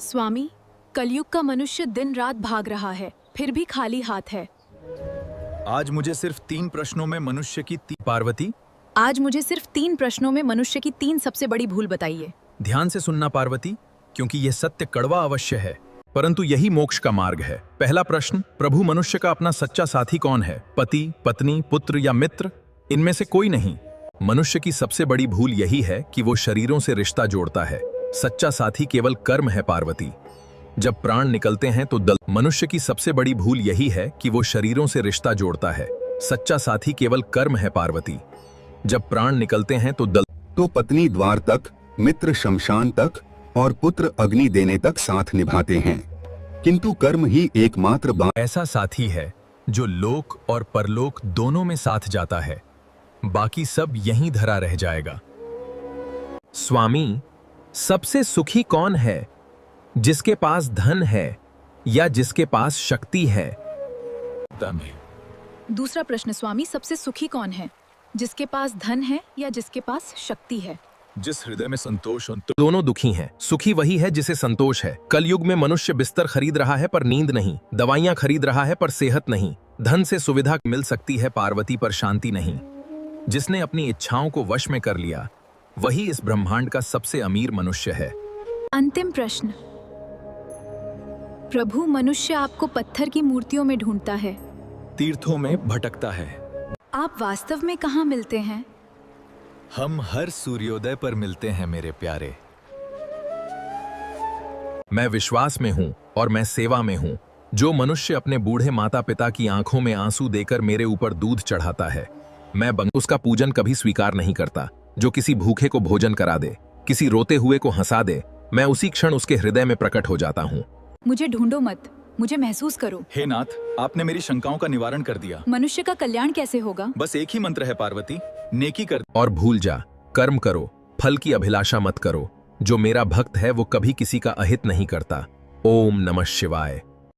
स्वामी, कलयुग का मनुष्य दिन रात भाग रहा है, फिर भी खाली हाथ है। आज मुझे सिर्फ 3 प्रश्नों में मनुष्य की पार्वती, आज मुझे सिर्फ 3 प्रश्नों में मनुष्य की 3 सबसे बड़ी भूल बताइए। ध्यान से सुनना पार्वती, क्योंकि यह सत्य कड़वा अवश्य है, परंतु यही मोक्ष का मार्ग है। पहला प्रश्न, प्रभु मनुष्य का अपना सच्चा साथी कौन है? पति, पत्नी, पुत्र या मित्र? इनमें से कोई नहीं। मनुष्य की सबसे बड़ी भूल यही है कि वो शरीरों से रिश्ता जोड़ता है। सच्चा साथी केवल कर्म है पार्वती। जब प्राण निकलते हैं तो दल। मनुष्य की सबसे बड़ी भूल यही है कि वो शरीरों से रिश्ता जोड़ता है। सच्चा साथी केवल कर्म है पार्वती। जब प्राण निकलते हैं तो दल। तो पत्नी द्वार तक, मित्र शमशान तक और पुत्र अग्नि देने तक साथ निभाते हैं, किंतु कर्म ही एकमात्र ऐसा साथी है जो लोक और परलोक दोनों में साथ जाता है, बाकी सब यहीं धरा रह जाएगा। स्वामी, सबसे सुखी कौन है? जिसके पास धन है या जिसके पास शक्ति है? दूसरा प्रश्न स्वामी, सबसे सुखी कौन है? जिसके पास धन है या जिसके पास शक्ति है? जिस हृदय में संतोष हो। दोनों दुखी हैं। सुखी वही है जिसे संतोष है। कलयुग में मनुष्य बिस्तर खरीद रहा है पर नींद नहीं, दवाइयां खरीद रहा है पर सेहत नहीं। धन से सुविधा मिल सकती है पार्वती, पर शांति नहीं। जिसने अपनी इच्छाओं को वश में कर लिया वही इस ब्रह्मांड का सबसे अमीर मनुष्य है। अंतिम प्रश्न, प्रभु मनुष्य आपको पत्थर की मूर्तियों में ढूंढता है, तीर्थों में भटकता है। आप वास्तव में कहाँ मिलते हैं? हम हर सूर्योदय पर मिलते हैं मेरे प्यारे। मैं विश्वास में हूं और मैं सेवा में हूं। जो मनुष्य अपने बूढ़े माता पिता की आंखों में आंसू देकर मेरे ऊपर दूध चढ़ाता है, मैं उसका पूजन कभी स्वीकार नहीं करता। जो किसी भूखे को भोजन करा दे, किसी रोते हुए को हंसा दे, मैं उसी क्षण उसके हृदय में प्रकट हो जाता हूँ। मुझे ढूंढो मत, मुझे महसूस करो। हे नाथ, आपने मेरी शंकाओं का निवारण कर दिया। मनुष्य का कल्याण कैसे होगा? बस एक ही मंत्र है पार्वती, नेकी कर और भूल जा। कर्म करो, फल की अभिलाषा मत करो। जो मेरा भक्त है वो कभी किसी का अहित नहीं करता। ओम नमः शिवाय।